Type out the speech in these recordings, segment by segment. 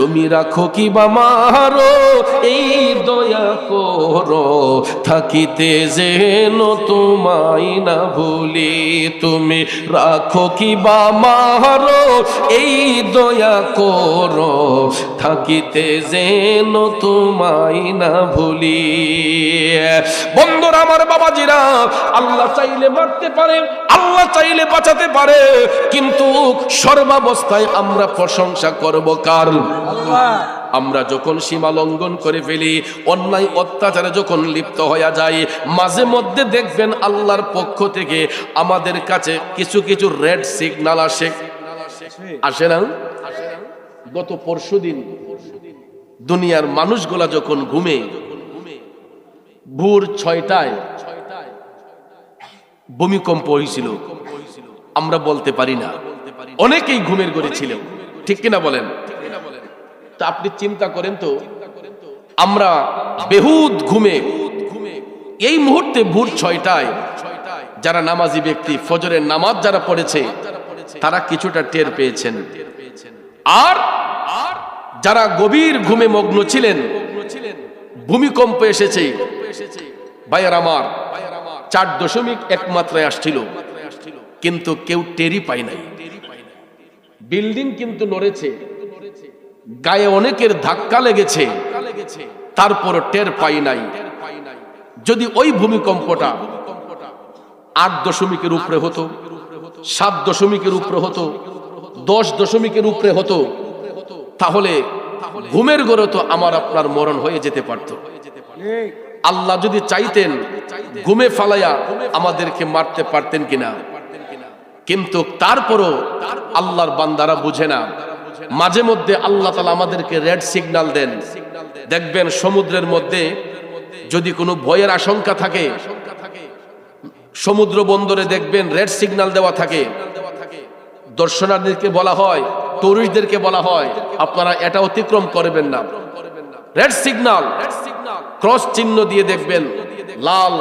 তুমি রাখো কি বা মারো এই দয়া করো, থাকিতে যেন তোমায় না ভুলি। তুমি রাখো কি বা মারো এই দয়া করো, থাকিতে যেন তোমায় না ভুলি। বন্ধুরা আমার, বাবাজিরা, আল্লাহ চাইলে মারতে পারে, আল্লাহ চাইলে বাঁচাতে পারে, কিন্তু সর্বাবস্থায় আমরা প্রশংসা করব কার? আল্লাহ। আমরা যখন সীমা লঙ্ঘন করে ফেলি, অন্যায় অত্যাচারে যখন লিপ্ত হয়ে যায়, মাঝে মধ্যে দেখবেন আল্লাহর পক্ষ থেকে আমাদের কাছে কিছু কিছু রেড সিগন্যাল আসে না? গত পরশুদিন দুনিয়ার মানুষগুলা যখন ঘুমে, ভোর 6টায় ভূমিকম্প হয়েছিল। আমরা বলতে পারি না, অনেকেই ঘুমের ঘরে ছিল, ঠিক কিনা বলেন? তা আপনি চিন্তা করেন তো, আমরা বেহুদ ঘুমে এই মুহূর্তে ভোর 6টায় যারা নামাজি ব্যক্তি, ফজরের নামাজ যারা পড়েছে, তারা কিছুটা টের পেয়েছেন। আর যারা গভীর ঘুমে মগ্ন ছিলেন, ভূমিকম্প এসেছে, ভাইয়ার আমার 4.1 মাত্রায় আসছিল, কিন্তু কেউ টেরই পায় নাই। বিল্ডিং কিন্তু নড়েছে, গায়ে অনেকের ধাক্কা লেগেছে, তারপর টের পাই নাই। যদি ওই ভূমিকম্পটা 8.0 উপরে হতো, 7.0 উপরে হতো, 10.0 উপরে হতো, তাহলে ঘুমের ঘরে তো আমার আপনার মরণ হয়ে যেতে পারত। আল্লাহ যদি চাইতেন ঘুমে ফালাইয়া আমাদেরকে মারতে পারতেন কিনা, কিন্তু তারপরও আল্লাহর বান্দারা বুঝে না। মাঝে মধ্যে আল্লাহ তাআলা আমাদেরকে রেড সিগন্যাল দেন। দেখবেন সমুদ্রের মধ্যে যদি কোনো ভয়ের আশঙ্কা থাকে, সমুদ্র বন্দরে দেখবেন রেড সিগন্যাল দেওয়া থাকে। দর্শনার্থীদেরকে বলা হয়, টুরিস্টদেরকে বলা হয়, আপনারা এটা অতিক্রম করবেন না। রেড সিগন্যাল, ক্রস চিহ্ন দিয়ে দেখবেন লাল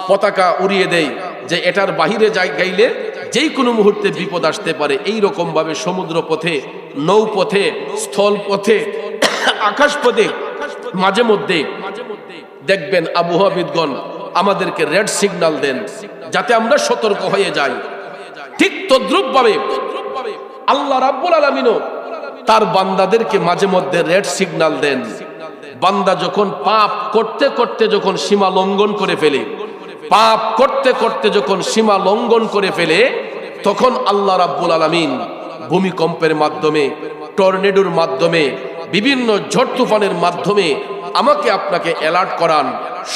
পতাকা উড়িয়ে দেয় যে এটার বাহিরে গাইলে যেই কোনো মুহূর্তে বিপদ আসতে পারে। এই রকম ভাবে সমুদ্র পথে, নৌপথে, স্থল পথে, আকাশ পথে মাঝে মধ্যে দেখবেন আবহাওয়াবিদগণ আমাদেরকে রেড সিগন্যাল দেন যাতে আমরা সতর্ক হয়ে যাই। ঠিক তদ্রূপ ভাবে আল্লাহ রাব্বুল আলামিনও তার বান্দাদেরকে মাঝে মধ্যে রেড সিগন্যাল দেন। বান্দা যখন পাপ করতে করতে যখন সীমা লঙ্ঘন করে ফেলে, পাপ করতে করতে যখন সীমা লঙ্ঘন করে ফেলে, তখন আল্লাহ রাব্বুল আলামিন ভূমিকম্পের মাধ্যমে, টর্নেডোর মাধ্যমে, বিভিন্ন ঝড় তুফানের মাধ্যমে আমাকে আপনাকে অ্যালার্ট করান,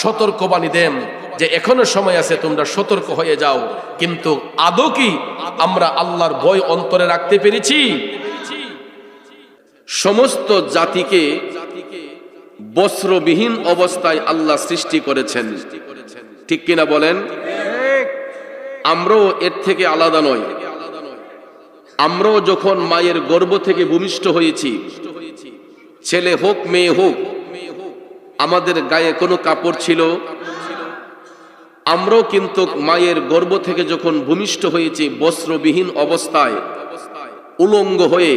সতর্কবাণী দেন যে এখনো সময় আছে, তোমরা সতর্ক হয়ে যাও। কিন্তু আদৌ কি আমরা আল্লাহর ভয় অন্তরে রাখতে পেরেছি? সমস্ত জাতিকে বস্ত্রবিহীন অবস্থায় আল্লাহ সৃষ্টি করেছেন, ঠিক কিনা বলেন? আমরাও এর থেকে আলাদা নয়। আমরাও যখন মায়ের গর্ভ থেকে ভূমিষ্ঠ হয়েছি, ছেলে হোক মেয়ে হোক, আমাদের গায়ে কোনো কাপড় ছিল? আমরাও কিন্তু মায়ের গর্ভ থেকে যখন ভূমিষ্ঠ হয়েছি বস্ত্রবিহীন অবস্থায়, উলঙ্গ হয়ে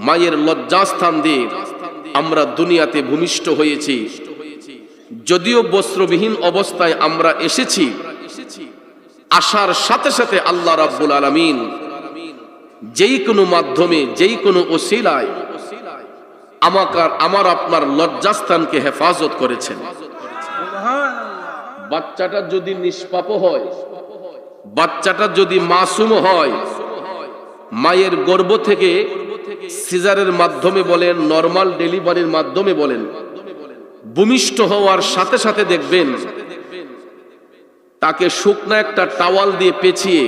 মায়ের লজ্জাস্থান দিয়ে আমরা দুনিয়াতে ভূমিষ্ঠ হয়েছি। যদিও বস্ত্রবিহীন অবস্থায় আমরা এসেছি, আসার সাথে সাথে আল্লাহ রাব্বুল আলামিন যেই কোনো মাধ্যমে, যেই কোনো ওসিলায় আমার আপনার লজ্জাস্থানকে হেফাজত করেছেন। বাচ্চাটা যদি নিষ্পাপ হয়, বাচ্চাটা যদি মাসুম হয়, মায়ের গর্ভ থেকে সিজারের মাধ্যমে বলেন, নরমাল ডেলিভারির মাধ্যমে বলেন, ভূমিষ্ঠ হওয়ার সাথে সাথে দেখবেন তাকে শুকনা একটা টাওয়াল দিয়ে পেঁচিয়ে,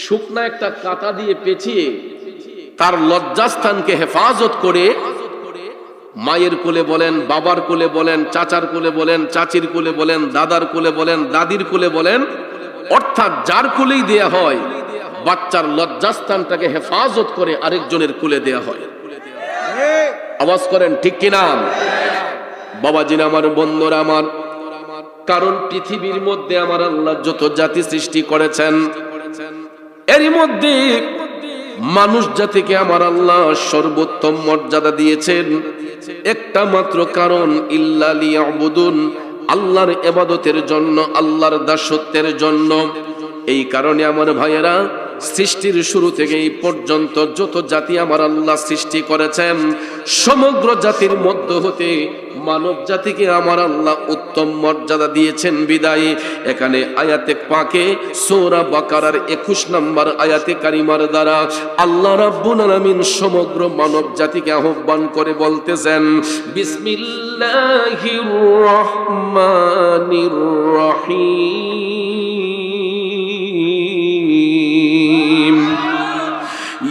শুকনা একটা কাঁথা দিয়ে পেঁচিয়ে তার লজ্জাস্থানকে হেফাজত করে মায়ের কোলে বলেন, বাবার কোলে বলেন, চাচার কোলে বলেন, চাচির কোলে বলেন, দাদার কোলে বলেন, দাদির কোলে বলেন, অর্থাৎ যার কোলেই দেয়া হয়, বাচ্চার লজ্জাস্থানটাকে হেফাজত করে আরেকজনের কোলে দেয়া হয়। আওয়াজ করেন ঠিক কিনা? বাবাজিরা আমার, বন্ধুরা আমার, কারণ পৃথিবীর মধ্যে আমার আল্লাহ যত জাতি সৃষ্টি করেছেন, এরই মধ্যে মানুষ জাতিকে আমার আল্লাহ সর্বোত্তম মর্যাদা দিয়েছেন একটা মাত্র কারণ, ইল্লা লিয়াবুদুন, আল্লাহর ইবাদতের জন্য, আল্লাহর দাসত্বের জন্য। এই কারণে আমার ভাইয়েরা, সৃষ্টির শুরু থেকে এই পর্যন্ত যত জাতি আমার আল্লাহ সৃষ্টি করেছেন, সমগ্র জাতির মধ্য হতে মানব জাতিকে আমার আল্লাহ উত্তম মর্যাদা দিয়েছেন। বিদায় এখানে আয়াতে পাকে সূরা বাকারার 21 নম্বর আয়াতে কারিমার দ্বারা আল্লাহ রাব্বুল আলামিন সমগ্র মানব জাতিকে আহ্বান করে বলতেছেন, বিসমিল্লাহির রহমানির রহিম,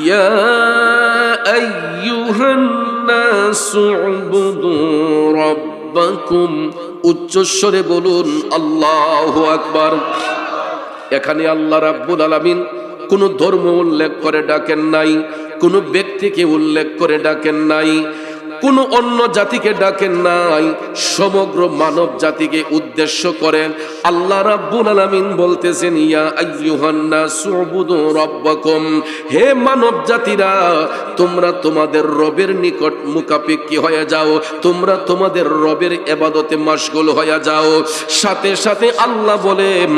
ইয়া আইয়ুহান নাসু উবুদু রাব্বাকুম। উচ্চস্বরে বলুন আল্লাহু আকবার। এখানে আল্লাহ রাব্বুল আলামিন কোন ধর্ম উল্লেখ করে ডাকেন নাই, কোন ব্যক্তিকে উল্লেখ করে ডাকেন নাই, কোন অন্য জাতিকে ডাকেন নাই, সমগ্র মানব জাতিকে উদ্দেশ্য করে আল্লাহ রাব্বুল আলামিন বলতেছেন, ইয়া আইয়ুহান নাসু উবুদু রাব্বাকুম, হে মানব জাতিরা, তোমরা তোমাদের রবের নিকট মুখাপেক্ষী হয়ে যাও, তোমরা তোমাদের রবের ইবাদতে মশগুল হয়ে যাও। সাথে সাথে আল্লাহ বলেন,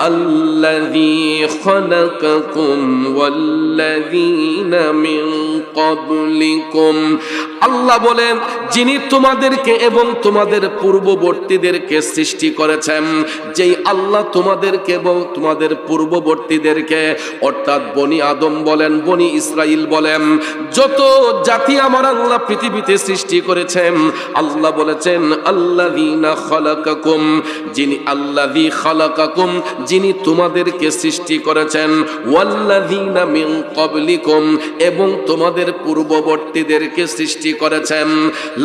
আল্লাযী খালাকাকুম ওয়াল্লাযীনা মিন ক্বাবলিকুম, আল্লাহ বলেন যিনি তোমাদেরকে এবং তোমাদের পূর্ববর্তীদেরকে সৃষ্টি করেছেন, যেই আল্লাহ তোমাদেরকে এবং তোমাদের পূর্ববর্তীদেরকে, অর্থাৎ বনি আদম বলেন, বনি ইসরাইল বলেন, যত জাতি আমার আল্লাহ পৃথিবীতে সৃষ্টি করেছেন, আল্লাহ বলেছেন আল্লাযীনা খালাকাকুম, যিনি আল্লাযী খালাকাকুম, যিনি তোমাদেরকে সৃষ্টি করেছেন, ওয়াল্লাযীনা মিন ক্বাবলিকুম, এবং তোমাদের পূর্ববর্তীদেরকে সৃষ্টি করেছেন,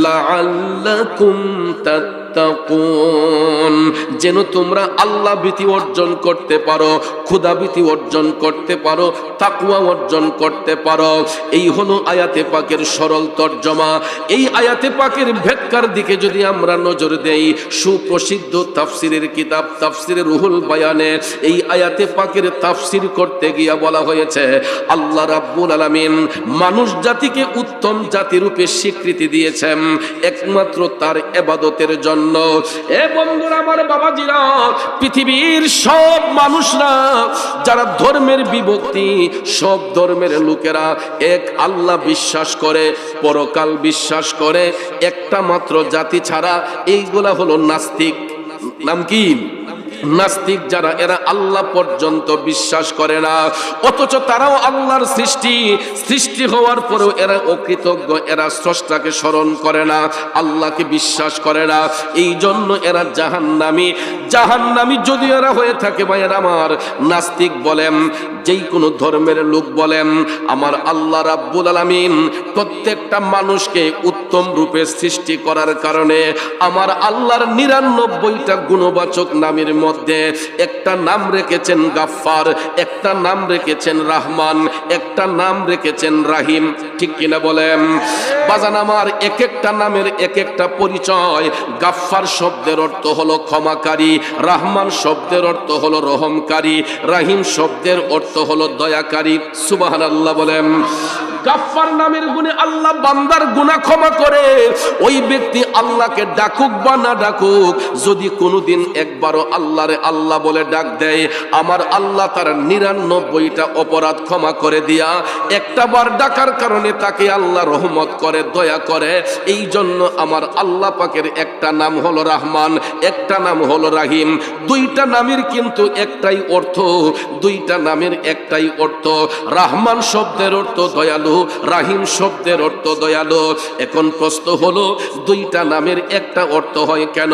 লাআল্লাকুম তাত্তাকুন, যেন তোমরা আল্লাহ ভীতি অর্জন করতে পারো, খোদা ভীতি অর্জন করতে পারো, তাকওয়া অর্জন করতে পারো। এই হলো আয়াতে পাকের সরল তরজমা। এই আয়াতে পাকের ব্যাখ্যার দিকে যদি আমরা নজর দেই, সুপ্রসিদ্ধ তাফসিরের কিতাব তাফসিরে রুহুল বায়ানে এই আয়াতে পাকের তাফসির করতে গিয়া বলা হয়েছে, আল্লাহ রাব্বুল আলামিন মানুষ জাতিকে উত্তম জাতি রূপে স্বীকৃতি দিয়েছেন একমাত্র তার ইবাদতের জন্য। এ বন্ধুরা আমার, বাবাজিরা, পৃথিবীর সব মানুষরা যারা ধর্মের বিভক্তি, সব ধর্মের লোকেরা এক আল্লাহ বিশ্বাস করে, পরকাল বিশ্বাস করে, একটা মাত্র জাতি ছাড়া, এইগুলা হলো নাস্তিক। নাম কি? নাস্তিক যারা, এরা আল্লাহ পর্যন্ত বিশ্বাস করে না, অথচ তারাও আল্লাহর সৃষ্টি হওয়ার পরেও এরা অকৃতজ্ঞ, এরা স্রষ্টাকে স্মরণ করে না, আল্লাহকে বিশ্বাস করে না। এই জন্য এরা জাহান্নামী যদি এরা হয়ে থাকে, ভাইয়েরা আমার, নাস্তিক বলেন, যেই কোনো ধর্মের লোক বলেন, আমার আল্লাহ রাব্বুল আলামিন প্রত্যেকটা মানুষকে উত্তম রূপে সৃষ্টি করার কারণে আমার আল্লাহর 99টা গুণবাচক নামের মধ্যে একটা নাম রেখেছেন গাফফার, একটা নাম রেখেছেন রহমান, একটা নাম রেখেছেন রাহিম। ঠিক কিনা বলেন? বাজান আমার, এক একটা নামের এক একটা পরিচয়। গাফফার শব্দের অর্থ হলো ক্ষমাকারী, রহমান শব্দের অর্থ হলো রহমকারী, রাহিম শব্দের অর্থ হলো দয়াকারী। সুবহানাল্লাহ বলেন। গাফফার নামের গুণে আল্লাহ বান্দার গুনাহ ক্ষমা করে। ওই ব্যক্তি আল্লাহকে ডাকুক বা না ডাকুক, যদি কোনোদিন একবারও আল্লাহরে আল্লাহ বলে ডাক দেয়, আমার আল্লাহ তার 99টা অপরাধ ক্ষমা করে দিয়া একটা বার ডাকার কারণে তাকে আল্লাহ রহমত করে, দয়া করে। এই জন্য আমার আল্লাহ পাকের একটা নাম হলো রহমান, একটা নাম হলো রাহিম। দুইটা নামের কিন্তু একটাই অর্থ, দুইটা নামের একটাই অর্থ। রহমান শব্দের অর্থ দয়ালু, রাহিম শব্দের অর্থ দয়ালু। এখন প্রশ্ন হলো, দুইটা নামের একটা অর্থ হয় কেন?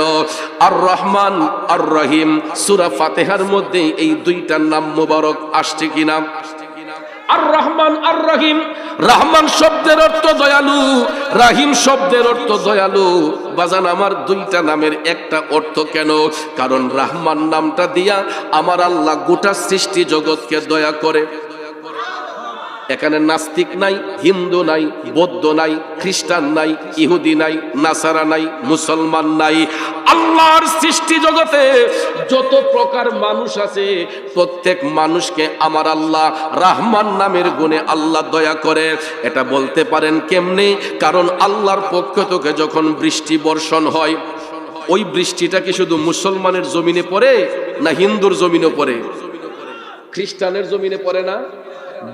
আর রহমান আর রহিম, সূরা ফাতিহার মধ্যে এই দুইটার নাম মুবারক আসছে কিনা? আর রহমান আর রহিম, রহমান শব্দের অর্থ দয়ালু, রাহিম শব্দের অর্থ দয়ালু। বাজান আমার, দুইটা নামের একটা অর্থ কেন? কারণ রহমান নামটা দিয়া আমার আল্লাহ গোটা সৃষ্টি জগৎকে দয়া করে। এখানে নাস্তিক নাই, হিন্দু নাই, বৌদ্ধ নাই, খ্রিস্টান নাই, ইহুদি নাই, নাসারা নাই, মুসলমান নাই। আল্লাহর সৃষ্টি জগতে যত প্রকার মানুষ আছে প্রত্যেক মানুষকে আমার আল্লাহ রহমান নামের গুণে আল্লাহ দয়া করে। এটা বলতে পারেন কেমনে? কারণ আল্লাহর পক্ষ থেকে যখন বৃষ্টি বর্ষণ হয়, ওই বৃষ্টিটা কি শুধু মুসলমানের জমিনে পড়ে না হিন্দুর জমিনে পড়ে? খ্রিস্টানের জমিনে পড়ে না?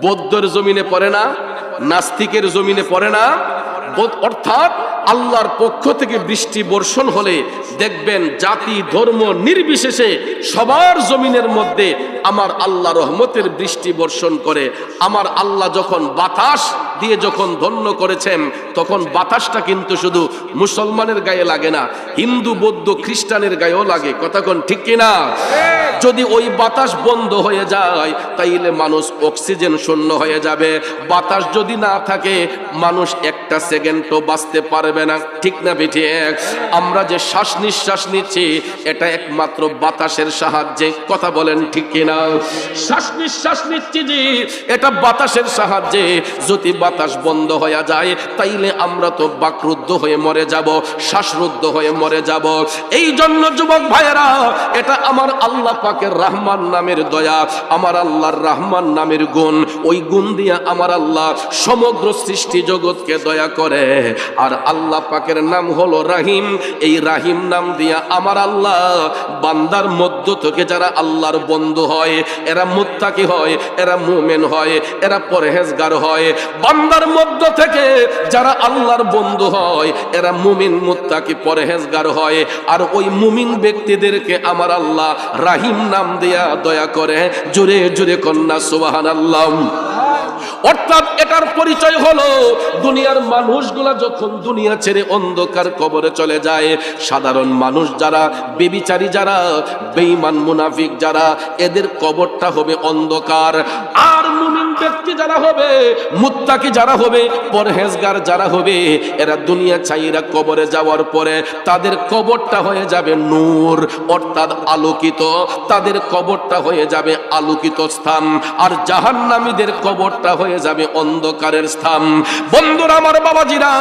বৌদ্ধের জমিনে পড়ে না? নাস্তিকের জমিনে পড়ে না? অর্থাৎ আল্লাহর পক্ষ থেকে বৃষ্টি বর্ষণ হলে দেখবেন জাতি ধর্ম নির্বিশেষে সবার জমিনের মধ্যে আমার আল্লাহ রহমতের বৃষ্টি বর্ষণ করে। আমার আল্লাহ যখন বাতাস দিয়ে যখন ধন্য করেছেন, তখন বাতাসটা কিন্তু শুধু মুসলমানের গায়ে লাগে না, হিন্দু বৌদ্ধ খ্রিস্টানের গায়েও লাগে। কথা কোন ঠিক কিনা? যদি ওই বাতাস বন্ধ হয়ে যায় তাইলে মানুষ অক্সিজেন শূন্য হয়ে যাবে। বাতাস যদি না থাকে মানুষ একটা সেকেন্ডও বাঁচতে পারবে না। ঠিক না বেঠিক? আমরা যে শ্বাস নিঃশ্বাস নিচ্ছি এটা একমাত্র বাতাসের সাহায্যে। কথা বলেন ঠিক কিনা? শ্বাস নিঃশ্বাস নিচ্ছি যে এটা বাতাসের সাহায্যে। যদি বাতাস বন্ধ হয়ে যায় তাইলে আমরা তো বাকরুদ্ধ হয়ে মরে যাব, শ্বাসরুদ্ধ হয়ে মরে যাব। এই জন্য যুবক ভাইয়েরা, এটা আমার আল্লাহ পাকের রহমান নামের দয়া, আমার আল্লাহর রহমান নামের গুণ। ওই গুণ দিয়ে আমার আল্লাহ সমগ্র সৃষ্টি জগৎকে দয়া করে। আর আল্লাহ পাকের নাম হলো রাহিম। এই রাহিম নাম দিয়া আমার আল্লাহ বান্দার মধ্য থেকে যারা আল্লাহর বন্ধু হয়, এরা মুত্তাকি হয়, এরা মুমিন হয়, এরা পরহেজগার হয়। বান্দার মধ্য থেকে যারা আল্লাহর বন্ধু হয় এরা মুমিন, মুত্তাকি, পরহেজগার হয়। আর ওই মুমিন ব্যক্তিদেরকে আমার আল্লাহ রাহিম নাম দিয়া দয়া করে। জোরে জোরে কন্যা সুবহানাল্লাহ। অর্থাৎ এটার পরিচয় হলো দুনিয়ার মানুষগুলা যখন দুনিয়া ছেড়ে অন্ধকার কবরে চলে যায়, সাধারণ মানুষ যারা, বেবিচারী যারা, বেঈমান মুনাফিক যারা, এদের কবরটা হবে অন্ধকার। আর মুমিন ব্যক্তি যারা হবে, মুত্তাকি যারা হবে, পরহেজগার যারা হবে, এরা দুনিয়া ছাইরা কবরে যাওয়ার পরে তাদের কবরটা হয়ে যাবে নূর, অর্থাৎ আলোকিত। তাদের কবরটা হয়ে যাবে আলোকিত স্থান। আর জাহান্নামীদের কবরটা হয়ে যাবে অন্ধকারের স্থান। বন্ধুরা আমার, বাবাজিরা,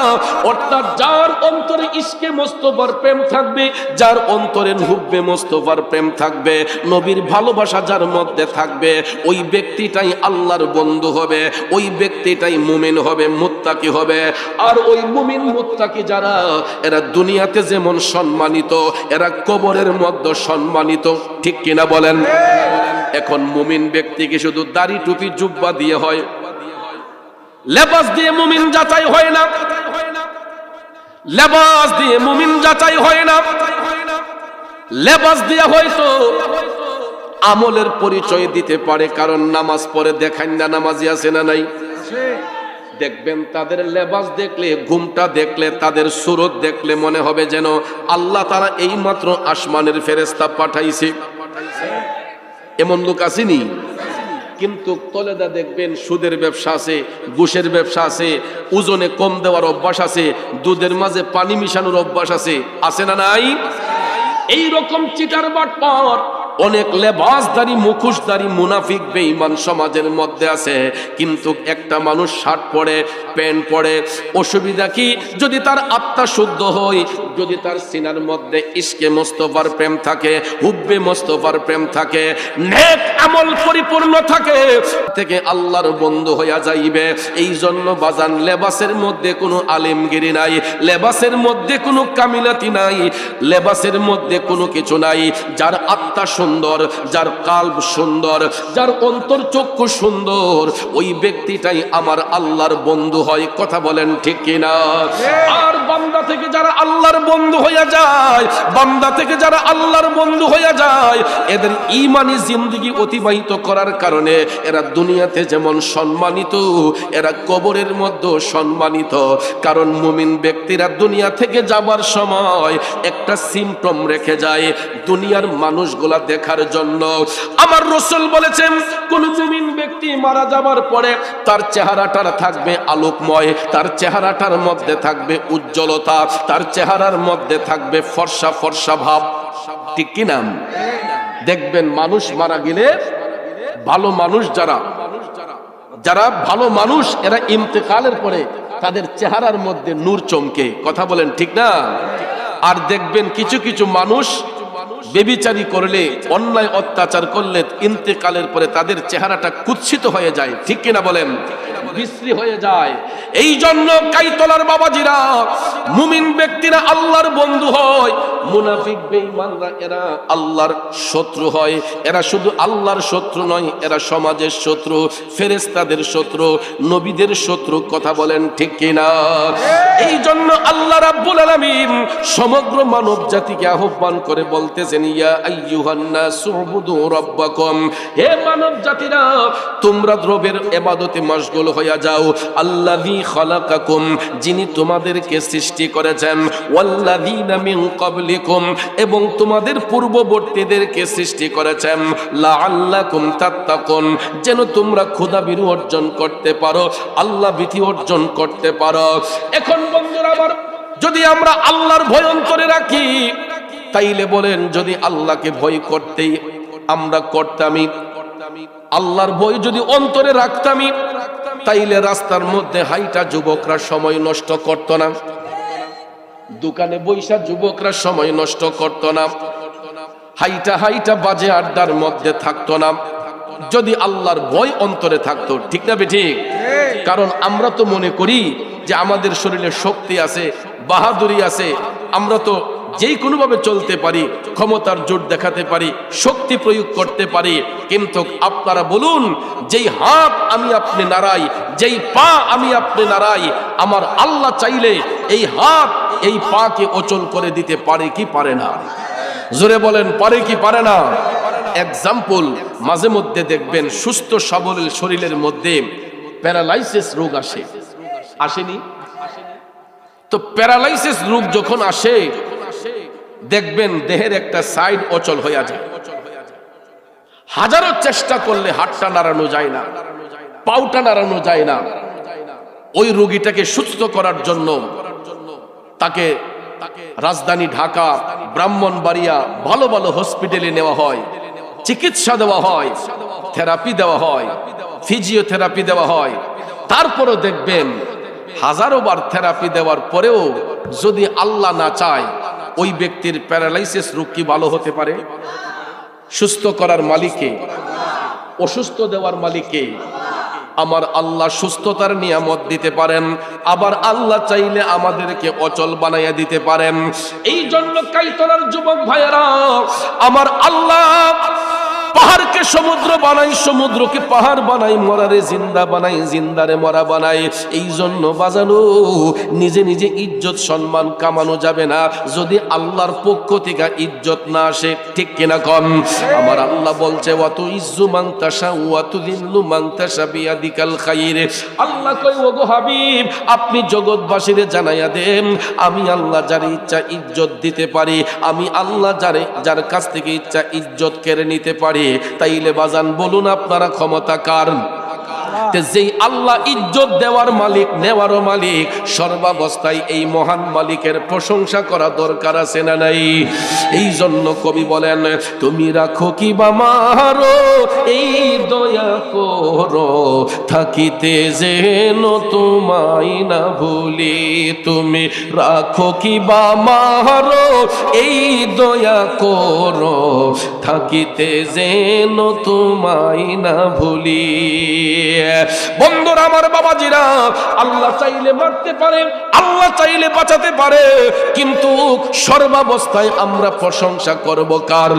অর্থাৎ যার অন্তরে ইশকে মুস্তাফার প্রেম থাকবে, যার অন্তরে হুব্বে মুস্তাফার প্রেম থাকবে, নবীর ভালোবাসা যার মধ্যে থাকবে, ওই ব্যক্তিটাই আল্লাহর বন্ধু হবে, ওই ব্যক্তিটাই মুমিন হবে, মুত্তাকি হবে। আর ওই মুমিন মুত্তাকি যারা, এরা দুনিয়াতে যেমন সম্মানিত, এরা কবরের মধ্যে সম্মানিত। ঠিক কিনা বলেন? এখন মুমিন ব্যক্তিকে শুধু দাড়ি টুপি জুব্বা দিয়ে হয়, লেবাস দিয়ে মুমিন যাচাই হয় না। লেবাস দিয়ে মুমিন যাচাই হয় না। লেবাস দিয়ে হয়তো আমলের পরিচয় দিতে পারে, কারণ নামাজ পড়ে দেখান না নামাজি আছে না নাই? দেখবেন তাদের লেবাস দেখলে, ঘুমটা দেখলে, তাদের সুরত দেখলে মনে হবে যেন আল্লাহ তাআলা এই মাত্র আসমানের ফেরেশতা পাঠাইছে। এমন লোক আসেনি? কিন্তু তলেদা দেখবেন সুদের ব্যবসা আছে, ঘুষের ব্যবসা আছে, ওজনে কম দেওয়ার অভ্যাস আছে, দুধের মাঝে পানি মিশানোর অভ্যাস আছে। আছে না নাই? এই রকম চিটার বাটপার অনেক লেবাসদারি, মুখোশদারি মুনাফিক বেঈমান সমাজের মধ্যে আছে। কিন্তু একটা মানুষ শার্ট পরে, প্যান্ট পরে, অসুবিধা কি? যদি তার আত্মা শুদ্ধ হয়, যদি তার সিনার মধ্যে ইশকে মুস্তাফার প্রেম থাকে, হুব্বে মুস্তাফার প্রেম থাকে, নেক আমল পরিপূর্ণ থাকে, থেকে আল্লাহর বন্ধু হইয়া যাইবে। এই জন্য বাজান, লেবাসের মধ্যে কোনো আলেমগিরি নাই, লেবাসের মধ্যে কোনো কামিলাতি নাই, লেবাসের মধ্যে কোনো কিছু নাই। যার আত্মা সুন্দর, যার কাল্ব সুন্দর, যার অন্তর চক্ষু সুন্দর, ওই ব্যক্তিটাই আমার আল্লাহর বন্ধু হয়। কথা বলেন ঠিক কিনা? আর বান্দা থেকে যারা আল্লাহর বন্ধু হইয়া যায়, বান্দা থেকে যারা আল্লাহর বন্ধু হইয়া যায়, এদের ঈমানি জিন্দেগি অতিবাহিত করার কারণে এরা দুনিয়াতে যেমন সম্মানিত, এরা কবরের মধ্যে সম্মানিত। কারণ মুমিন ব্যক্তিরা দুনিয়া থেকে যাবার সময় একটা সিমটম রেখে যায় দুনিয়ার মানুষগুলা দেখার জন্য। আমার রাসূল বলেছেন, কোন মুমিন ব্যক্তি মারা যাবার পরে তার চেহারাটার থাকবে আলোকময়, তার চেহারাটার মধ্যে থাকবে উজ্জ্বলতা, তার চেহারার মধ্যে থাকবে ফর্সা ফর্সা ভাব। ঠিক কি না? দেখবেন মানুষ মারা গেলে, ভালো মানুষ যারা, যারা ভালো মানুষ এরা ইন্তেকালের পরে তাদের চেহারার মধ্যে নূর চমকে। কথা বলেন ঠিক না? আর দেখবেন কিছু কিছু মানুষ বেবিচারি করলে, অন্যায় অত্যাচার করলে ইন্তেকালের পরে তাদের চেহারাটা কুৎসিত হয়ে যায়। ঠিক কিনা বলেন? বিশ্রী হয়ে যায়। এই জন্য কাইতলার বাবাজিরা, মুমিন ব্যক্তিরা আল্লাহর বন্ধু হয়, মুনাফিক বেঈমানরা এরা আল্লাহর শত্রু হয়। এরা শুধু আল্লাহর শত্রু নয়, এরা সমাজের শত্রু, ফেরেশতাদের শত্রু, নবীদের শত্রু। কথা বলেন ঠিক কিনা? এই জন্য আল্লাহ রাব্বুল আলামিন সমগ্র মানব জাতিকে আহ্বান করে বলতেছেন, ইয়া আইয়ুহান নাসু উবুদু রাব্বাকুম, হে মানব জাতিরা তোমরা রবের ইবাদতে মশগুল হয়ে যাও। আল্লাযী খালাকাকুম, যিনি তোমাদেরকে সৃষ্টি করেছেন, ওয়াল্লাযীনা মিন ক্বাবলিকুম, এবং তোমাদের পূর্ববর্তীদেরকে সৃষ্টি করেছেন, লাআল্লাকুম তাত্তাকুন, যেন তোমরা খোদাভীরু অর্জন করতে পারো, আল্লাহ ভীতি অর্জন করতে পারো। এখন বন্ধুরা আমার, যদি আমরা আল্লাহর ভয় অন্তরে রাখি, তাইলে বলেন যদি আল্লাহকে ভয় করতেই আমরা করতামই, আল্লাহর ভয় যদি অন্তরে রাখতামই, তাইলে রাস্তার মধ্যে হাইটা যুবকরা সময় নষ্ট করত না, দোকানে বৈশা যুবকরা সময় নষ্ট করত না, হাইটা হাইটা বাজে আড্ডার মধ্যে থাকতো না, যদি আল্লাহর ভয় অন্তরে থাকতো। ঠিক না বেঠিক? কারণ আমরা তো মনে করি যে আমাদের শরীরে শক্তি আছে, বাহাদুরি আছে, আমরা তো যেই কোনোভাবে চলতে পারি, ক্ষমতার জোর দেখাতে পারি, শক্তি প্রয়োগ করতে পারি। কিন্তু আপনারা বলুন, যেই হাত আমি আপনি নাড়াই, যেই পা আমি আপনি নাড়াই, আমার আল্লাহ চাইলে এই হাত এই পাকে অচল করে দিতে পারে কি পারে না? জোরে বলেন, পারে কি পারে না? এক্সাম্পল, মাঝে মধ্যে দেখবেন সুস্থ সবল শরীরের মধ্যে প্যারালাইসিস রোগ আসে, আসেনি? তো প্যারালাইসিস রোগ যখন আসে, দেখবেন দেহের একটা সাইড অচল হয়ে যায়, হাজারো চেষ্টা করলে হাতটা নাড়ানো যায় না, পাউটা নাড়ানো যায় না। ওই রোগীটাকে সুস্থ করার জন্য তাকে রাজধানী ঢাকা, ব্রাহ্মণবাড়িয়া ভালো ভালো হসপিটালে নেওয়া হয়, চিকিৎসা দেওয়া হয়, থেরাপি দেওয়া হয়, ফিজিওথেরাপি দেওয়া হয়। তারপরও দেখবেন হাজারো বার থেরাপি দেওয়ার পরেও যদি আল্লাহ না চায়, ওই ব্যক্তির প্যারালাইসিস রোগ কি ভালো হতে পারে? সুস্থ করার মালিককে, অসুস্থ দেওয়ার মালিককে। আমার আল্লাহ সুস্থতার নিয়ামত দিতে পারেন, আবার আল্লাহ চাইলে আমাদেরকে অচল বানাইয়া দিতে পারেন। এই জন্য কাইতলার যুবক ভাইয়েরা, আমার আল্লাহ পাহাড়কে সমুদ্র বানাই, সমুদ্রকে পাহাড় বানাই, মরারে জিন্দা বানাই, জিন্দারে মরা বানাই। এই জন্য বাজানো, নিজে নিজে ইজ্জত সম্মান কামানো যাবে না যদি আল্লাহর পক্ষ থেকে ইজ্জত না আসে। ঠিক কিনা কম? আমার আল্লাহ বলছে, ওয়াতু ইজ্জু মান তাশা ওয়াতু যিল্লু মান তাশা বিয়াদিকাল খাইর। আল্লাহ কই, ওগো হাবিব, আপনি জগৎবাসীরে জানাইয়া দেন, আমি আল্লাহ যার ইচ্ছা ইজ্জত দিতে পারি, আমি আল্লাহ যার কাছ থেকে ইচ্ছা ইজ্জত কেড়ে নিতে পারি। তাইলে বাজান বলুন, আপনারা ক্ষমতা কার? যেই আল্লাহ ইজ্জত দেওয়ার মালিক, নেওয়ারও মালিক, সর্বাবস্থায় এই মহান মালিকের প্রশংসা করা দরকার আছে না নাই? এই জন্য কবি বলেন, তুমি রাখো কি বা মারো এই দয়া করো, থাকিতে যেন তোমায় না ভুলি। তুমি রাখো কি বা মারো এই দয়া করো, থাকিতে যেন তোমায় না ভুলি। বন্ধুরা আমার, বাবাজিরা, আল্লাহ চাইলে মারতে পারে, আল্লাহ চাইলে বাঁচাতে পারে, কিন্তু সর্বাবস্থায় আমরা প্রশংসা করব কার?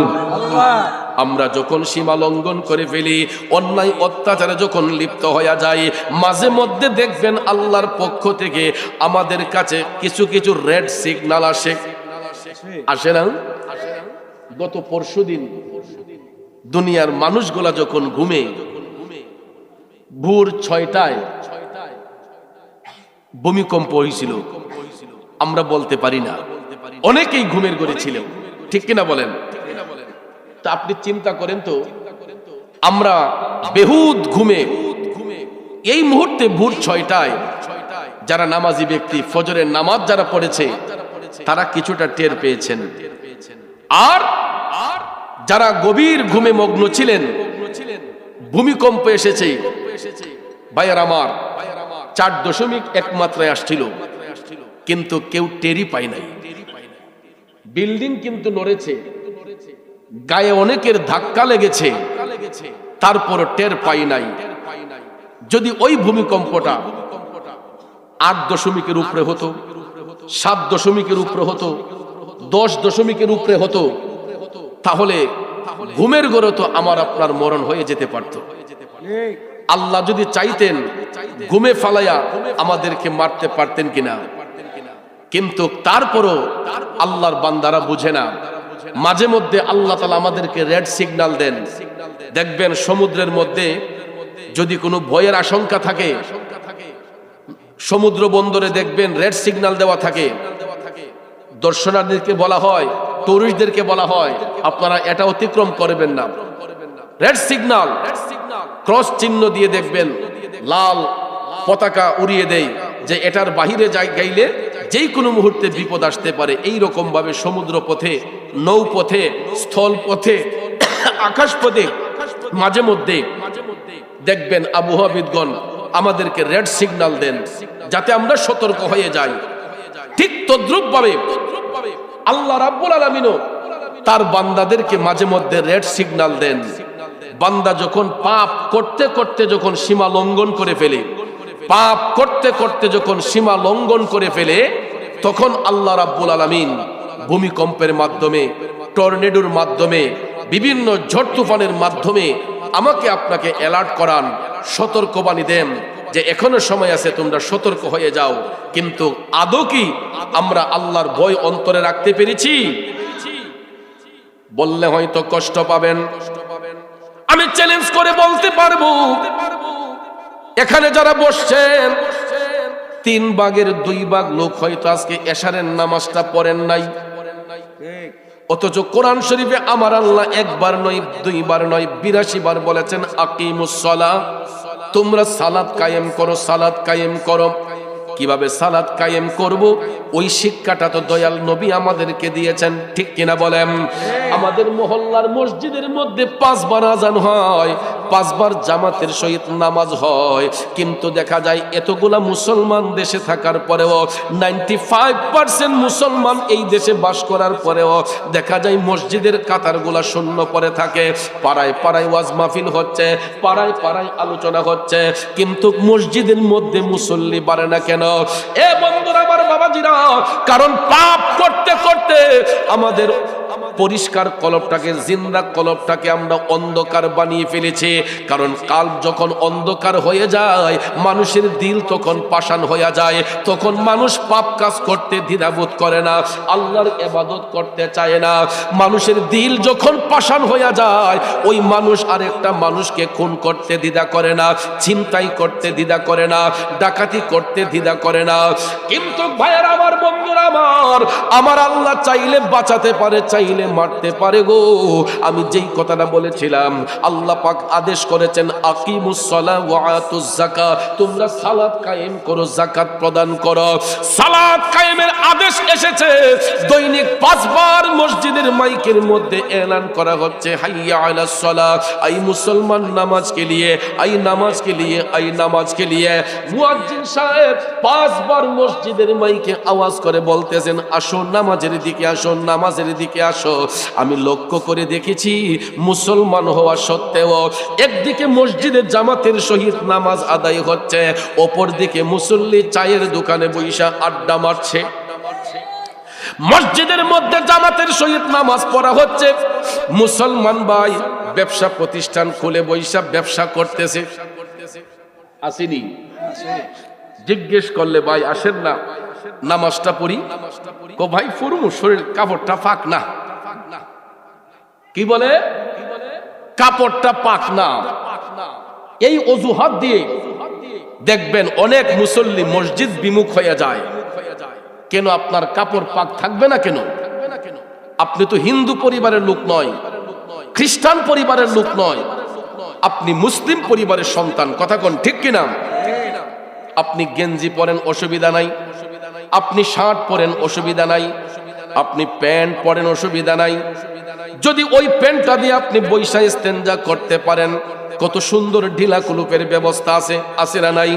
আমরা যখন সীমা লঙ্ঘন করে ফেলি, অন্যায় অত্যাচারে যখন লিপ্ত হয়ে যাই, মাঝে মধ্যে দেখবেন আল্লাহর পক্ষ থেকে আমাদের কাছে কিছু কিছু রেড সিগন্যাল আসে, আসে না? গত পরশুদিন দুনিয়ার মানুষগুলা যখন ঘুমে, ভোর 6টায় ভূমিকম্প হয়েছিল, আমরা বলতে পারি না, অনেকেই ঘুমের ঘরে ছিল। ঠিক কিনা বলেন? তা আপনি চিন্তা করেন তো, আমরা বেহুদ ঘুমে এই মুহূর্তে ভোর 6টায় যারা নামাজি ব্যক্তি, ফজরের নামাজ যারা পড়েছে, তারা কিছুটা টের পেয়েছেন। আর যারা গভীর ঘুমে মগ্ন ছিলেন, ভূমিকম্প এসেছে, ভাইয়ের আমার 4.1 মাত্রায় আসছিল, কিন্তু কেউ টেরি পায় নাই। বিল্ডিং কিন্তু নড়েছে, গায়ে অনেকের ধাক্কা লেগেছে, তারপর টের পাই নাই। যদি ওই ভূমিকম্পটা 8.0 উপরে হতো, 7.0 উপরে হতো, 10.0 উপরে হতো, তাহলে ঘুমের ঘরে তো আমার আপনার মরণ হয়ে যেতে পারত। আল্লাহ যদি চাইতেন ঘুমে ফালাইয়া আমাদেরকে মারতে পারতেন কিনা, কিন্তু তারপরও আল্লাহর বান্দারা বুঝে না। মাঝে মধ্যে আল্লাহ তাআলা আমাদেরকে রেড সিগন্যাল দেন। দেখবেন সমুদ্রের মধ্যে যদি কোনো ভয়ের আশঙ্কা থাকে, সমুদ্র বন্দরে দেখবেন রেড সিগন্যাল দেওয়া থাকে। দর্শনার্থীদেরকে বলা হয়, টুরিস্টদেরকে বলা হয়, আপনারা এটা অতিক্রম করবেন না। রেড সিগন্যাল, ক্রস চিহ্ন দিয়ে দেখবেন লাল পতাকা উড়িয়ে দেয় যে এটার বাহিরে গাইলে যেই কোনো মুহূর্তে বিপদ আসতে পারে। এই রকম ভাবে সমুদ্র পথে, নৌপথে, স্থল পথে, আকাশ পথে মাঝে মধ্যে দেখবেন আবহাওয়াবিদগণ আমাদেরকে রেড সিগন্যাল দেন যাতে আমরা সতর্ক হয়ে যাই। ঠিক তদ্রুপ ভাবে আল্লাহ রাব্বুল আলামিনও তার বান্দাদেরকে মাঝে মধ্যে রেড সিগন্যাল দেন। বান্দা যখন পাপ করতে করতে যখন সীমা লঙ্ঘন করে ফেলে, পাপ করতে করতে যখন সীমা লঙ্ঘন করে ফেলে, তখন আল্লাহ রাব্বুল আলামিন ভূমিকম্পের মাধ্যমে, টর্নেডোর মাধ্যমে, বিভিন্ন ঝড় তুফানের মাধ্যমে আমাকে আপনাকে অ্যালার্ট করান, সতর্কবাণী দেন যে এখনো সময় আছে, তোমরা সতর্ক হয়ে যাও। কিন্তু আদৌ কি আমরা আল্লাহর ভয় অন্তরে রাখতে পেরেছি? বললে হয়তো কষ্ট পাবেন। আমি চ্যালেঞ্জ করে বলতে পারবো, এখানে যারা বসছেন 3 ভাগের 2 ভাগ লোক হয়তো আজকে এশারের নামাজটা পড়েন নাই, অথচ কোরআন শরীফে আমার আল্লাহ 1 বার নয়, 2 বার নয়, 82 বার বলেছেন আকিমুস সালাহ, তোমরা সালাত কায়েম করো, সালাত কায়েম করো। কিভাবে সালাত কায়েম করব ওই শিক্ষাটা তো দয়াল নবী আমাদেরকে দিয়েছেন, ঠিক কিনা বলেন? আমাদের মহল্লার মসজিদের মধ্যে 5 বার আজান হয়, 5 বার জামাতের সহিত নামাজ হয়, কিন্তু দেখা যায় এতগুলা মুসলমান দেশে থাকার পরেও, 95% মুসলমান এই দেশে বাস করার পরেও দেখা যায় মসজিদের কাতারগুলা শূন্য পড়ে থাকে। পাড়ায় পাড়ায় ওয়াজ মাহফিল হচ্ছে, পাড়ায় পাড়ায় আলোচনা হচ্ছে, কিন্তু মসজিদের মধ্যে মুসল্লি বাড়ে না কেন? এ বন্ধুরা আমার, বাবাজিরা, কারণ পাপ করতে করতে আমাদের পরিষ্কার কলবটাকে, জিন্দা কলবটাকে আমরা অন্ধকার বানিয়ে ফেলেছি। কারণ কাল যখন অন্ধকার হয়ে যায়, মানুষের দিল তখন পাষাণ হয়ে যায়, তখন মানুষ পাপ কাজ করতে দ্বিধাবোধ করে না, আল্লাহর ইবাদত করতে চায় না। মানুষের দিল যখন পাষাণ হয়ে যায়, ওই মানুষ আরেকটা মানুষকে খুন করতে দ্বিধা করে না, ছিনতাই করতে দ্বিধা করে না, ডাকাতি করতে দ্বিধা করে না। কিন্তু ভাইয়েরা আমার, বন্ধুরা আমার, আমার আল্লাহ চাইলে বাঁচাতে পারে, চাইলে মারতে পারে গো। আমি যেই কথাটা বলেছিলাম, আল্লাহ পাক আদেশ করেছেন আকিমুস সালাহ ওয়া আতুজ যাকাত, তোমরা সালাত কায়েম করো, যাকাত প্রদান করো। সালাত কায়েমের আদেশ এসেছে, দৈনিক 5 বার মসজিদের মাইকের মধ্যে এলান করা হচ্ছে হাইয়া আলাস সালাহ, আই মুসলমান নামাজ কে লিয়ে, আই নামাজ কে লিয়ে, আই নামাজ কে লিয়ে। মুয়াজ্জিন সাহেব 5 বার মসজিদের মাইকে আওয়াজ করে বলতেছেন, আসো নামাজের দিকে আসো, নামাজের দিকে আসো। আমি লক্ষ্য করে দেখেছি, মুসলমান হওয়া সত্ত্বেও একদিকে মসজিদে জামাতের সহিত নামাজ আদায় হচ্ছে, অপর দিকে মুসল্লি চায়ের দোকানে বইসা আড্ডা মারছে। মসজিদের মধ্যে জামাতের সহিত নামাজ পড়া হচ্ছে, মুসলমান ভাই ব্যবসা প্রতিষ্ঠান খুলে বইসা ব্যবসা করতেছে। আসেনি? জিজ্ঞেস করলে ভাই আসেন না, নামাজটা পড়ি। কো ভাই ফুরমু, শরীর কাপড়টা পাক না। কি বলে? কাপড়টা পাক না। এই অজুহাত দিয়ে দেখবেন অনেক মুসল্লি মসজিদ বিমুখ হয়ে যায়। কেন? আপনার কাপড় পাক থাকবে না কেন? আপনি তো হিন্দু পরিবারের লোক নয়, খ্রিস্টান পরিবারের লোক নয়, আপনি মুসলিম পরিবারের সন্তান। কথা কোন ঠিক কিনা? আপনি গেঞ্জি পরেন, অসুবিধা নাই, আপনি শার্ট পরেন, অসুবিধা নাই, আপনি প্যান্ট পরেন, অসুবিধা নাই। যদি ওই প্যান্টটা দিয়ে আপনি বৈশা ইস্তেঞ্জা করতে পারেন, কত সুন্দর ঢিলা কুলুপের ব্যবস্থা আছে না নাই?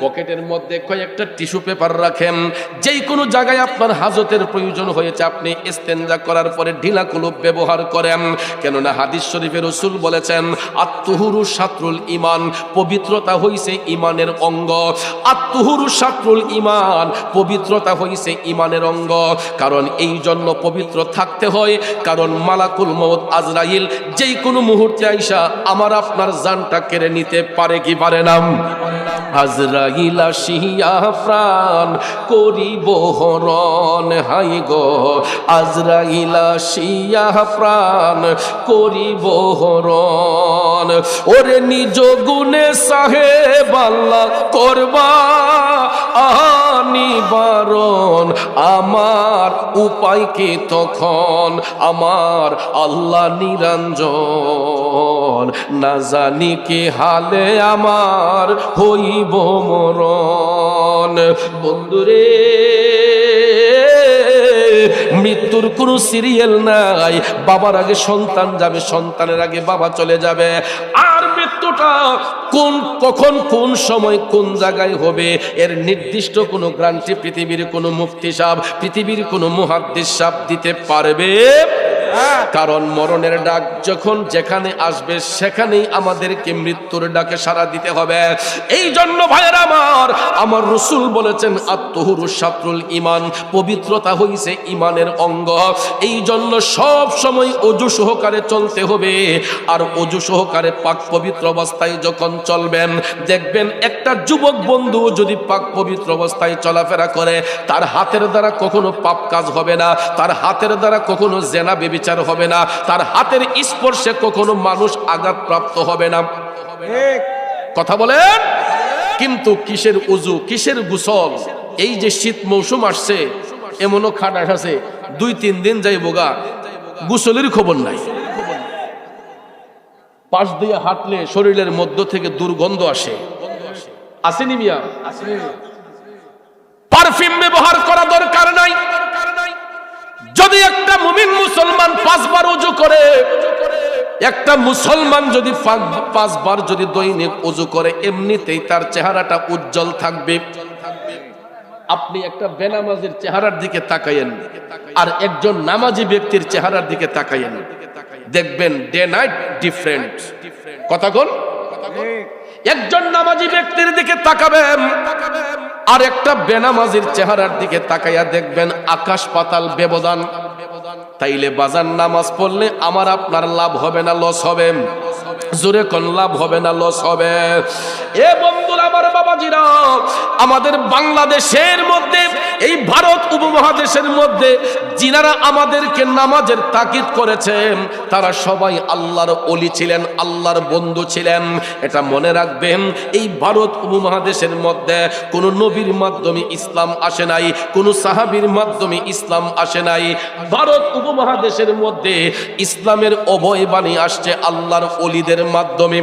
পকেটের মধ্যে কয়েকটা টিস্যু পেপার রাখেন, যেই কোনো জায়গায় আপনার হাজতের প্রয়োজন হয়েছে আপনি ইস্তেনজা করার পরে ঢিলা কুলুপ ব্যবহার করেন। কেননা হাদিস শরীফে রাসূল বলেছেন, আত-তুহুরু শাতরুল ঈমান, পবিত্রতা হইছে ঈমানের অঙ্গ। আত-তুহুরু শাতরুল ঈমান, পবিত্রতা হইছে ঈমানের অঙ্গ। কারণ এই জন্য পবিত্র থাকতে হয়, কারণ মালাকুল মউত আজরাইল যেই কোনো মুহূর্তে আইসা আমার আপনার জানটা কেড়ে নিতে পারে কি পারে না? আজরাইল আসিয়া প্রাণ করিব হরণ, হাই গো আজরাইল আসিয়া প্রাণ করিব হরণ। ওরে নিজ গুণে সাহেব আল্লাহ করবা নিবারণ, আমার উপায় কি তখন আমার আল্লাহ নিরঞ্জন, না জানি কি হালে আমার হইব মরণ। বন্ধুরে, মৃত্যুর কোনো সিরিয়াল নাই। বাবার আগে সন্তান যাবে, সন্তানের আগে বাবা চলে যাবে। আর মৃত্যুটা কখন কোন সময় কোন জায়গায় হবে এর নির্দিষ্ট কোনো গ্যারান্টি পৃথিবীর কোনো মুফতি সাহেব, পৃথিবীর কোনো মুহাদ্দিস সাহেব দিতে পারবে? কারণ মরণের ডাক যখন যেখানে আসবে সেখানেই আমাদেরকে মৃত্যুর ডাকে সাড়া দিতে হবে। এই জন্য ভাইয়েরা আমার রাসূল বলেছেন, আত-তুহুরু শাতরুল ঈমান, পবিত্রতা হইছে ঈমানের অঙ্গ। এই জন্য সব সময় ওযু সহকারে চলতে হবে। আর ওযু সহকারে পাক পবিত্র অবস্থায় যখন চলবেন, দেখবেন একটা যুবক বন্ধু যদি পাক পবিত্র অবস্থায় চলাফেরা করে, তার হাতের দ্বারা কখনো পাপ কাজ হবে না, তার হাতের দ্বারা কখনো জেনা বিচার হবে না, তার হাতের স্পর্শে কখনো মানুষ আঘাতপ্রাপ্ত হবে না। কথা বলেন। কিন্তু কিসের উজু, কিসের গোসল? এই যে শীত মৌসুম আসছে, এমনও খাটাস আছে 2-3 দিন যাই বোগা গোসলের খবর নাই। পাশ দিয়ে হাঁটলে শরীরের মধ্য থেকে দুর্গন্ধ আসে। আসেনি মিয়া? পারফিউম ব্যবহার করা দরকার নাই। যদি একটা মুমিন মুসলমান 5 বার ওযু করে, একটা মুসলমান যদি 5 বার যদি দৈনিক ওযু করে, এমনিতেই তার চেহারাটা উজ্জ্বল থাকবে। আপনি একটা বেনামাজির চেহারার দিকে তাকায়েন আর একজন নামাজি ব্যক্তির চেহারার দিকে তাকায়েন, দেখবেন ডে নাইট ডিফারেন্ট। কথা কোন? একজন নামাজি ব্যক্তির দিকে তাকাবেন আর একটা বেনামাজির চেহারার দিকে তাকাইয়া দেখবেন আকাশ পাতাল ব্যবধান। তাইলে বাজার নামাজ পড়লে আমার আপনার লাভ হবে না লস হবে? জোরে কোন লাভ হবে না লস হবে? এ বন্ধুরা আমার, বাবাজিরা, আমাদের বাংলাদেশের মধ্যে, এই ভারত উপমহাদেশের মধ্যে যিনারা আমাদেরকে নামাজের তাকিদ করেছেন, তারা সবাই আল্লাহর ওলি ছিলেন, আল্লাহর বন্ধু ছিলেন। এটা মনে রাখবেন, এই ভারত উপমহাদেশের মধ্যে কোনো নবীর মাধ্যমে ইসলাম আসে নাই, কোনো সাহাবীর মাধ্যমে ইসলাম আসে নাই। ভারত উপমহাদেশের মধ্যে ইসলামের অভয় বাণী আসছে আল্লাহর ওলিদের মাধ্যমে।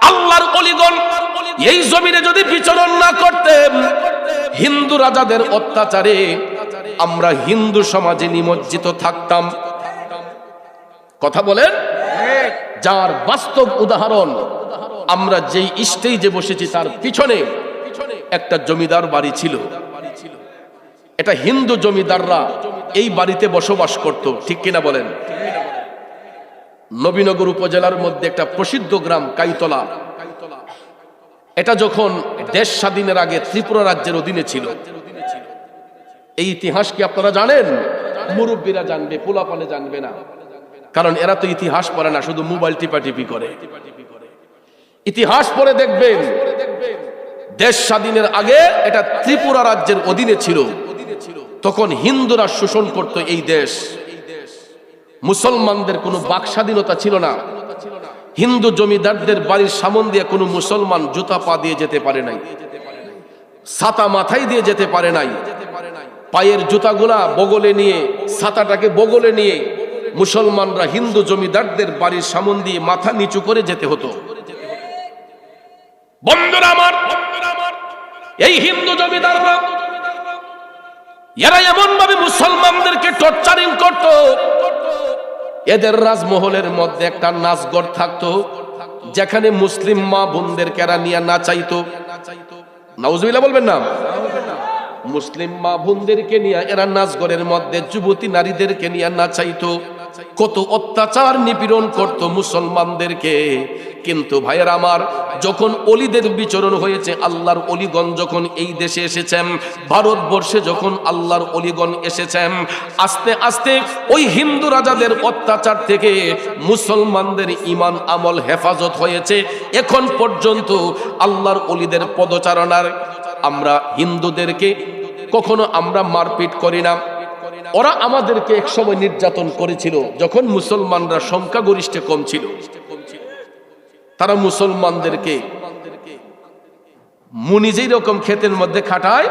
আল্লাহর ওলিগণ এই জমিনে যদি বিচরণ না করতেন, হিন্দু রাজাদের অত্যাচারে আমরা হিন্দু সমাজে নিমজ্জিত থাকতাম। কথা বলেন। যার বাস্তব উদাহরণ, আমরা যেই স্টেজে বসেছি তার পিছনে একটা জমিদার বাড়ি ছিল। এটা হিন্দু জমিদাররা এই বাড়িতে বসবাস করত, ঠিক কিনা বলেন? নবীনগর উপজেলার মধ্যে একটা প্রসিদ্ধ গ্রাম কাইতলা। এটা যখন দেশ স্বাধীনের আগে ত্রিপুরা রাজ্যের অধীনে ছিল। এই ইতিহাস কি আপনারা জানেন? মুরব্বীরা জানবে, পোলাপানে জানবে না, কারণ এরা তো ইতিহাস পড়ে না, শুধু মোবাইল টিপাটিপি করে। ইতিহাস পড়ে দেখবেন, দেশ স্বাধীনের আগে এটা ত্রিপুরা রাজ্যের অধীনে ছিল। তখন হিন্দুরা শোষণ করত এই দেশ। মুসলমানদের কোনো বাক স্বাধীনতা ছিল না। হিন্দু জমিদারদের বাড়ির সামন দিয়ে কোনো মুসলমান জুতা পা দিয়ে যেতে পারে নাই, ছাতা মাথায় দিয়ে যেতে পারে নাই। পায়ের জুতাগুলা বগলে নিয়ে, ছাতাটাকে বগলে নিয়ে মুসলমানরা হিন্দু জমিদারদের বাড়ির সামন দিয়ে মাথা নিচু করে যেতে হতো। বন্ধুরা আমার, এই হিন্দু জমিদাররা এরা এমন ভাবে মুসলমানদেরকে টর্চারিং করত, এদের রাজমহলের মধ্যে একটা নাচঘর থাকতো, যেখানে মুসলিম মা বোনদেরকে এরা নিয়ে নাচাইতো। নাউজুবিল্লাহ বলবেন না? মুসলিম মা বোনদেরকে নিয়ে এরা নাচঘরের মধ্যে যুবতী নারীদেরকে নিয়ে নাচাইতো। কত অত্যাচার নিপীড়ন করত মুসলমানদেরকে। কিন্তু ভাইয়ের আমার, যখন অলিদের বিচরণ হয়েছে, আল্লাহর অলিগণ যখন এই দেশে এসেছেন, ভারতবর্ষে যখন আল্লাহর অলিগণ এসেছেন, আস্তে আস্তে ওই হিন্দু রাজাদের অত্যাচার থেকে মুসলমানদের ঈমান আমল হেফাজত হয়েছে। এখন পর্যন্ত আল্লাহর অলিদের পদচারণার আমরা হিন্দুদেরকে কখনো আমরা মারপিট করি না। ওরা আমাদেরকে এক সময় নির্যাতন করেছিল, যখন মুসলমানরা সংখ্যাগরিষ্ঠে কম ছিল। তারা মুসলমানদেরকে মুনি যেই রকম ক্ষেতের মধ্যে খাটায়,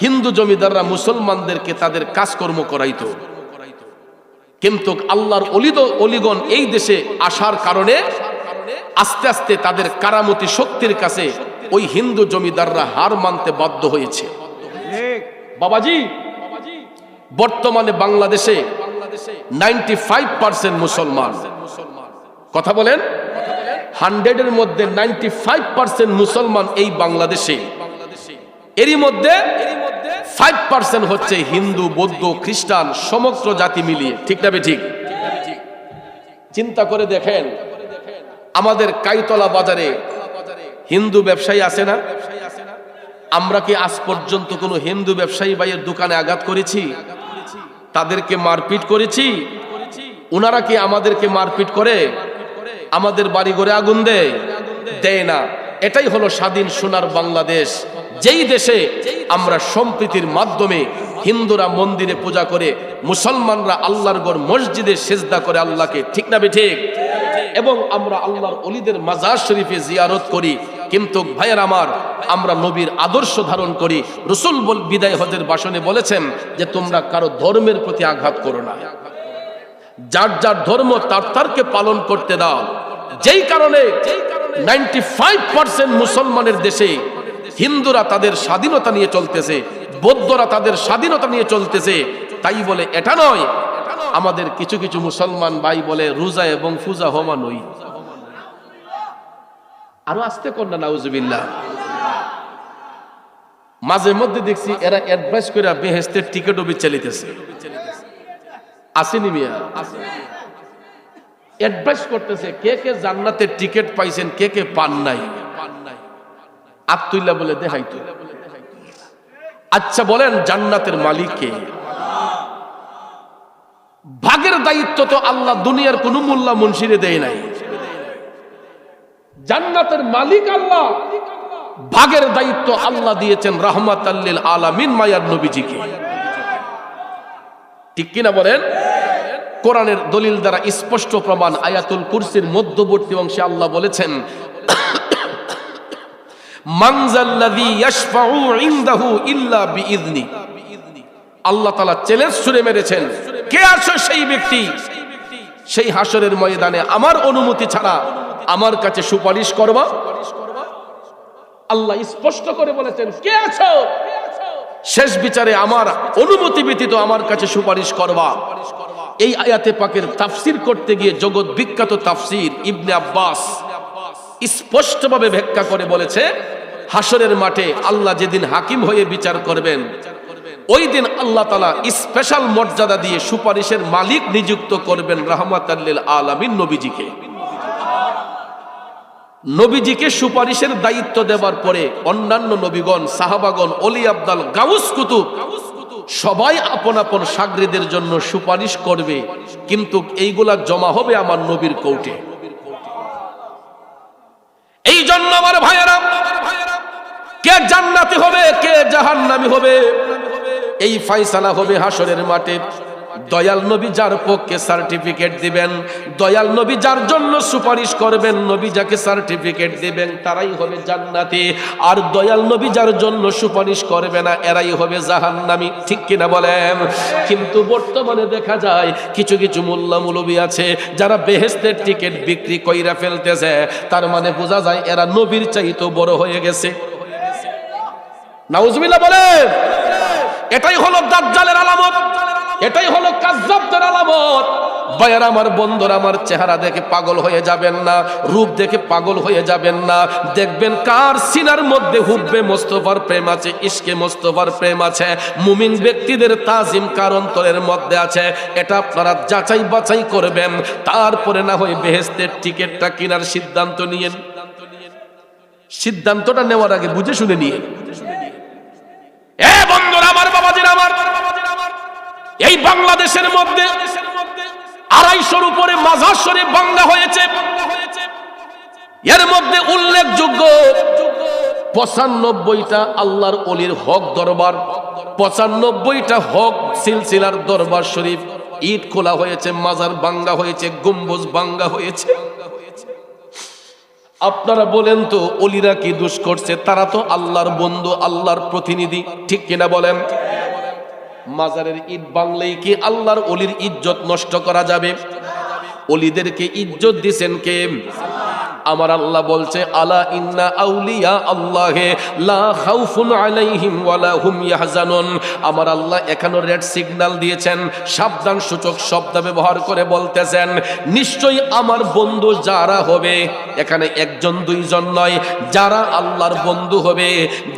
হিন্দু জমিদাররা মুসলমানদেরকে তাদের কাজকর্ম করাইতো। কিন্তু আল্লাহর অলিগণ এই দেশে আসার কারণে আস্তে আস্তে তাদের কারামতি শক্তির কাছে ওই হিন্দু জমিদাররা হার মানতে বাধ্য হয়েছে। বাবাজি, বর্তমানে বাংলাদেশে 95% মুসলমান। কথা বলেন, 100-এর মধ্যে 95% মুসলমান এই বাংলাদেশে। এরই মধ্যে 5% হচ্ছে হিন্দু, বৌদ্ধ, খ্রিস্টান, সমগ্র জাতি মিলিয়ে। ঠিক না ঠিক? চিন্তা করে দেখেন, আমাদের কাইতলা বাজারে হিন্দু ব্যবসায়ী আছে না? আমরা কি আজ পর্যন্ত কোনো হিন্দু ব্যবসায়ী ভাইয়ের দোকানে আঘাত করেছি? তাদেরকে মারপিট করেছি? ওনারা কি আমাদেরকে মারপিট করে? আমাদের বাড়ি ঘরে আগুন দেয় না। এটাই হলো স্বাধীন সোনার বাংলাদেশ, যেই দেশে আমরা সম্প্রীতির মাধ্যমে হিন্দুরা মন্দিরে পূজা করে, মুসলমানরা আল্লাহর ঘর মসজিদে সেজদা করে আল্লাহকে। ঠিক না ঠিক? এবং আমরা আল্লাহর ওলিদের মাজার শরীফে জিয়ারত করি। কিন্তু ভাইয়ের আমার, আমরা নবীর আদর্শ ধারণ করি। রাসূল বিদায় হজের ভাষণে বলেছেন যে তোমরা কারো ধর্মের প্রতি আঘাত করো না, যার যার ধর্ম তারকে পালন করতে দাও। যেই কারণে 95% মুসলমানের দেশে হিন্দুরা তাদের স্বাধীনতা নিয়ে চলতেছে, বৌদ্ধরা তাদের স্বাধীনতা নিয়ে চলতেছে। তাই বলে এটা নয়, আমাদের কিছু কিছু মুসলমান ভাই বলে রোজা এবং পূজা হওয়া নই। আরো আসতে কন্যা, নাউজুবিল্লাহ। মাঝে মধ্যে দেখছি এরা অ্যাডভাইস করে বেহেশতের টিকিটও বিচালিতেছে। আসেনি মিয়া, অ্যাডভাইস করতেছে কে কে জান্নাতের টিকিট পাইছেন, কে কে পান নাই। আত্মুল্লাহ বলে দেখাইতো। আচ্ছা বলেন, জান্নাতের মালিক কে? ভাগের দায়িত্ব তো আল্লাহ দুনিয়ার কোন মোল্লা মুন্সিরে দেয় নাই। জান্নাতের মালিক আল্লাহ, ভাগের দায়িত্ব আল্লাহ দিয়েছেন রাহমাতাল লিল আলামিন মায়ার নবীজিকে। ঠিক কিনা বলেন? কোরআনের দলিল দ্বারা স্পষ্ট প্রমাণ। আয়াতুল কুরসির মধ্যবর্তী অংশে আল্লাহ বলেছেন, মান যাল্লাযী ইয়াশফাউ ইনদাহু ইল্লা বিইذনি। আল্লাহ তাআলা চ্যালেঞ্জ ছুড়ে মেরেছেন, কে আছে সেই ব্যক্তি সেই হাসরের ময়দানে আমার অনুমতি ছাড়া আমার কাছে সুপারিশ করবা? আল্লাহ স্পষ্ট করে বলেছেন, কে আছো শেষ বিচারে আমার অনুমতি ব্যতীত আমার কাছে সুপারিশ করবা। এই আয়াতে পাকের তাফসীর করতে গিয়ে জগৎ বিখ্যাত তাফসীর ইবনে আব্বাস স্পষ্টভাবে ব্যাখ্যা করে বলেছে, হাসরের মাঠে আল্লাহ যেদিন হাকিম হয়ে বিচার করবেন, ওই দিন আল্লাহ তাআলা স্পেশাল মর্যাদা দিয়ে সুপারিশের মালিক নিযুক্ত করবেন রাহমাতাল লিল আলামিন নবীজিকে। নবীজিকে সুপারিশের দায়িত্ব দেওয়ার পরে অন্যান্য নবীগণ, সাহাবাগণ, ওলি আবদাল, গাউস কুতুব সবাই আপন আপন শাগরিদের জন্য সুপারিশ করবে, কিন্তু এইগুলা জমা হবে আমার নবীর কোর্টে। এই জন্য আমার ভাইয়েরা, কে জান্নাতি হবে কে জাহান্নামী হবে এই ফয়সালা হবে হাসরের মাঠে। দয়াল নবী যার পক্ষে সার্টিফিকেট দিবেন, দয়াল নবী যার জন্য সুপারিশ করবেন, নবী যাকে সার্টিফিকেট দিবেন তারাই হবে জান্নাতি। আর দয়াল নবী যার জন্য সুপারিশ করবে না, এরাই হবে জাহান্নামী। ঠিক কিনা বলেন? কিন্তু বর্তমানে দেখা যায় কিছু কিছু মোল্লা মৌলবী আছে যারা বেহেশতের টিকিট বিক্রি কইরা ফেলতেছে। তার মানে বোঝা যায় এরা নবীর চাইতে বড় হয়ে গেছে। নাউজুবিল্লাহ বলেন। এটাই হলো দাজ্জালের আলামত, এটাই হলো কাযযাবদের আলামত। ভাইয়ার আমার, বন্ধুরা আমার, চেহারা দেখে পাগল হয়ে যাবেন না, রূপ দেখে পাগল হয়ে যাবেন না। দেখবেন কার সিনার মধ্যে হুব্বে মোস্তফার প্রেম আছে, ইশকে মোস্তফার প্রেম আছে, মুমিন ব্যক্তিদের তাজিম কার অন্তরের মধ্যে আছে, এটা আপনারা যাচাই বাছাই করবেন। তারপরে না হয় বেহেশতের টিকিটটা কেনার সিদ্ধান্ত নিয়েন। সিদ্ধান্তটা নেওয়ার আগে বুঝে শুনে নিয়ে। এ বন্ধুরা আমার, বাবাজিরা আমার, এই বাংলাদেশের মধ্যে 250-র উপরে মাজার শরীফ ভাঙা হয়েছে। এর মধ্যে উল্লেখযোগ্য 95টা আল্লাহর ওলির হক দরবার, 95টা হক সিলসিলার দরবার শরীফ ইট খোলা হয়েছে, মাজার ভাঙা হয়েছে, গম্বুজ ভাঙা হয়েছে। আপনারা বলেন তো ওলিরা কি দোষ করছে? তারা তো আল্লাহর বন্ধু, আল্লাহর প্রতিনিধি, ঠিক কিনা বলেন? মাজারের ইট ভাঙলেই কি আল্লাহর ওলির ইজ্জত নষ্ট করা যাবে? ওলিদেরকে ইজ্জত দিবেন কে? আমার আল্লাহ বলছে, আলা ইন্না আউলিয়া আল্লাহে লা খাউফুন আলাইহিম ওয়ালা হুম ইয়াহজানুন। আমার আল্লাহ এখানে রেড সিগন্যাল দিয়েছেন, সাবধান সূচক শব্দ ব্যবহার করে বলতেছেন, নিশ্চয়ই আমার বন্ধু যারা হবে, এখানে একজন দুইজন নয়, যারা আল্লাহর বন্ধু হবে,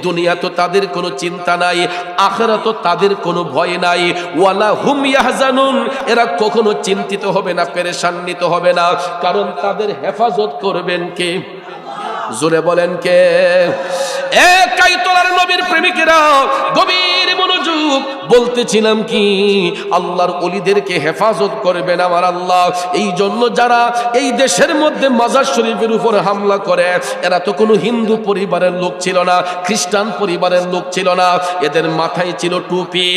দুনিয়া তো তাদের কোনো চিন্তা নাই, আখিরাত তো তাদের কোনো ভয় নাই, ওয়ালা হুম ইয়াহজানুন, এরা কখনো চিন্তিত হবে না, পেরেশান্বিত হবে না, কারণ তাদের হেফাজত করবে কে? জোরে বলেন কে? এ কাইতলার নবীর প্রেমিকেরা, গভীর মনোযোগ। বলতেছিলাম কি, আল্লাহর ওলিদেরকে হেফাজত করবেন আমার আল্লাহ। এই জন্য যারা এই দেশের মধ্যে মাজার শরীফের উপর হামলা করে, এরা তো কোনো হিন্দু পরিবারের লোক ছিল না, খ্রিস্টান পরিবারের লোক ছিল না। এদের মাথায় ছিল টুপি,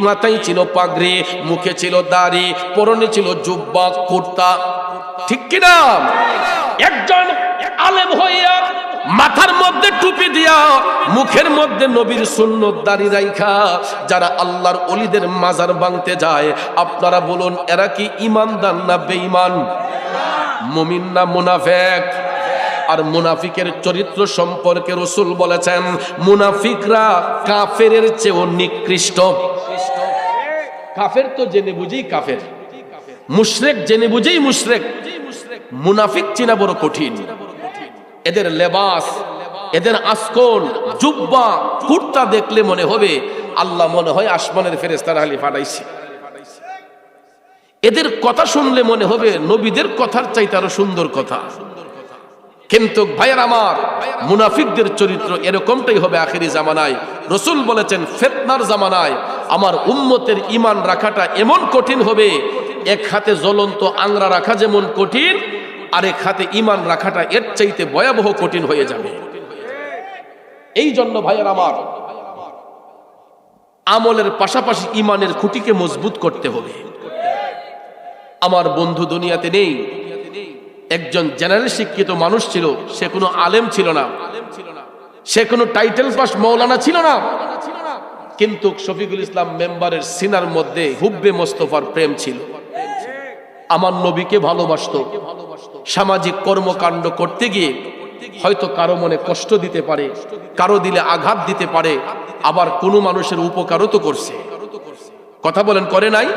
মাথায় ছিল পাগড়ি, মুখে ছিল দাড়ি, পরনে ছিল জুব্বা, কুর্তা, ঠিক কিনা? একজন আলেম হইয়া মাথার মধ্যে টুপি দিয়া, মুখের মধ্যে নবীর সুন্নত দাড়ি রাইখা যারা আল্লাহর ওলিদের মাজার ভাঙতে যায়, আপনারা বলুন এরা কি ঈমানদার না বেঈমান? মুমিন না মুনাফিক? আর মুনাফিকের চরিত্র সম্পর্কে রাসূল বলেছেন, মুনাফিকরা কাফেরের চেয়েও নিকৃষ্ট। কাফের তো জেনে বুঝেই কাফের, মুশরিক জেনে বুঝেই মুশরিক, মুনাফিক চেনা বড় কঠিন। এদের লেবাস, এদের আসকন, জুব্বা, কুর্তা দেখলে মনে হবে আল্লাহ মনে হয় আসমানের ফেরেশতার হালি পাঠাইছে। এদের কথা শুনলে মনে হবে নবীদের কথার চাইতে আরো সুন্দর কথা। কিন্তু ভাইয়ের আমার, মুনাফিকদের চরিত্র এরকমটাই হবে আখেরি জামানায়। রাসূল বলেছেন, ফিতনার জামানায় আমার উম্মতের ঈমান রাখাটা এমন কঠিন হবে, এক হাতে জ্বলন্ত আংরা রাখা যেমন কঠিন, আরেক হাতে ঈমান রাখাটা এর চাইতে ভয়াবহ কঠিন হয়ে যাবে। এই জন্য ভাইয়ের আমার, আমলের পাশাপাশি ঈমানের খুঁটিকে মজবুত করতে হবে। আমার বন্ধু দুনিয়াতে নেই, একজন জেনারেল শিক্ষিত মানুষ ছিল, সে কোনো আলেম ছিল না, সে কোনো টাইটেল পাস মৌলানা ছিল না, কিন্তু শফিকুল ইসলাম মেম্বারের সিনার মধ্যে হুব্বে মোস্তফার প্রেম ছিল। আমার নবীকে ভালোবাসতো। সামাজিক কর্মকাণ্ড করতে গিয়ে হয়তো কারো মনে কষ্ট দিতে পারে, কারো দিলে আঘাত দিতে পারে, আবার কোনো মানুষের উপকারও তো করছে। কথা বলেন, করে নাই?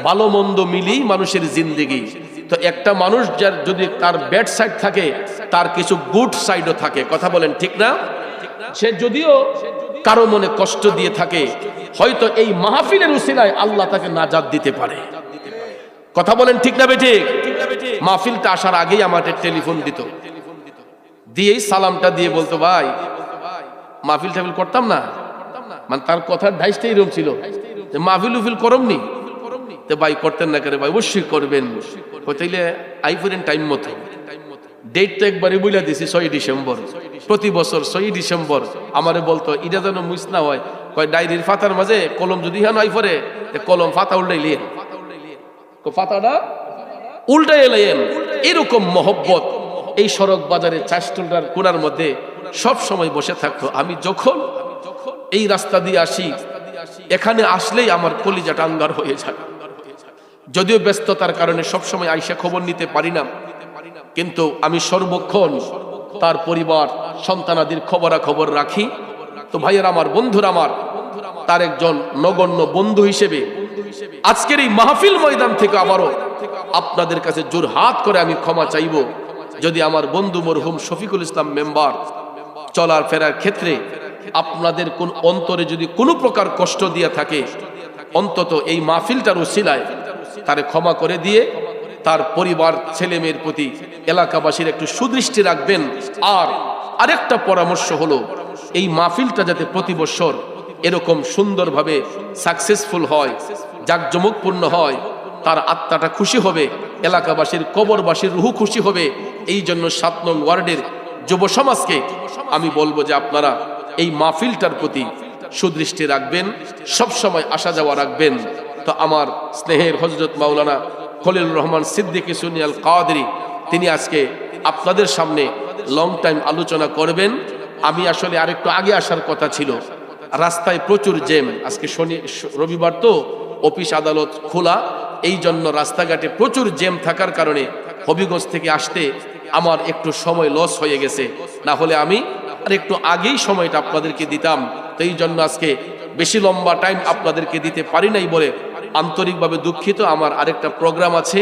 ভালো মন্দ মিলেই মানুষের জিন্দেগি। তো একটা মানুষ যার যদি তার ব্যাড সাইড থাকে, তার কিছু গুড সাইডও থাকে। কথা বলেন, ঠিক না? সে যদিও কারো মনে কষ্ট দিয়ে থাকে, হয়তো এই মাহফিলের উসিলায় আল্লাহ তাকে নাজাত দিতে পারে। কথা বলেন, ঠিক না বেঠিক? মাহফিলটা আসার আগেই আমাদের টেলিফোন দিত, দিয়েই সালামটা দিয়ে বলতো, ভাই মাহফিল টাফিল করতাম না, মানে তার কথার ধাইসটাই এরকম ছিল, মাহফিল উফিল করমনি, তো ভাই করতেন না করে? ভাই অবশ্যই করবেন। তাইলে আইফোরেন টাইম মতো, ডেট তো একবারই বইলা দিছি 6 ডিসেম্বর। প্রতি বছর 6 ডিসেম্বর আমারে বলতো, এটা যেন মিস না হয়, কয় ডায়েরির ফাতার মাঝে কলম যদি হ্যাঁ নয় পরে কলম ফাতা উল্টাই লিয়ে, ফাতাটা উল্টাই এলেন। এরকম মহব্বত এই সড়ক বাজারে চাষটুলটার কোনার মধ্যে সব সময় বসে থাকতো। আমি যখন এই রাস্তা দিয়ে আসি, এখানে আসলেই আমার কলিজাটা আঙ্গার হয়ে যায়। যদিও ব্যস্ততার কারণে সবসময় আইসা খবর নিতে পারি না, কিন্তু আমি সর্বক্ষণ তার পরিবার সন্তানাদির খবরাখবর রাখি। তো ভাইয়ের আমার, বন্ধুরা আমার, তার একজন নগণ্য বন্ধু হিসেবে আজকের এই মাহফিল ময়দান থেকে আবারও আপনাদের কাছে জোরহাত করে আমি ক্ষমা চাইব যদি আমার বন্ধু মরহুম শফিকুল ইসলাম মেম্বার চলার ফেরার ক্ষেত্রে আপনাদের কোন অন্তরে যদি কোনো প্রকার কষ্ট দিয়ে থাকে, অন্তত এই মাহফিলটার উসিলায় তারে ক্ষমা করে দিয়ে তার পরিবার ছেলে মেয়ের প্রতি এলাকাবাসীর একটু সুদৃষ্টি রাখবেন। আর আরেকটা পরামর্শ হলো, এই মাহফিলটা যাতে প্রতি বছর এরকম সুন্দরভাবে সাকসেসফুল হয়, জাঁকজমকপূর্ণ হয়, তার আত্মাটা খুশি হবে, এলাকাবাসীর কবরবাসীর রুহু খুশি হবে। এই জন্য 7 নং ওয়ার্ডের যুব সমাজকে আমি বলবো যে আপনারা এই মাহফিলটার প্রতি সুদৃষ্টি রাখবেন, সব সময় আসা যাওয়া রাখবেন। তো আমার স্নেহের হযরত মাওলানা খলিলুর রহমান সিদ্দিকী সুন্নী আল কাদরি তিনি আজকে আপনাদের সামনে লং টাইম আলোচনা করবেন। আমি আসলে আরেকটু আগে আসার কথা ছিল, রাস্তায় প্রচুর জ্যাম, আজকে রবিবার তো অফিস আদালত খোলা, এই জন্য রাস্তাঘাটে প্রচুর জ্যাম থাকার কারণে হবিগঞ্জ থেকে আসতে আমার একটু সময় লস হয়ে গেছে, না হলে আমি আর একটু আগেই সময়টা আপনাদেরকে দিতাম। তো এই জন্য আজকে বেশি লম্বা টাইম আপনাদেরকে দিতে পারি নাই বলে আন্তরিকভাবে দুঃখিত। আমার আরেকটা প্রোগ্রাম আছে।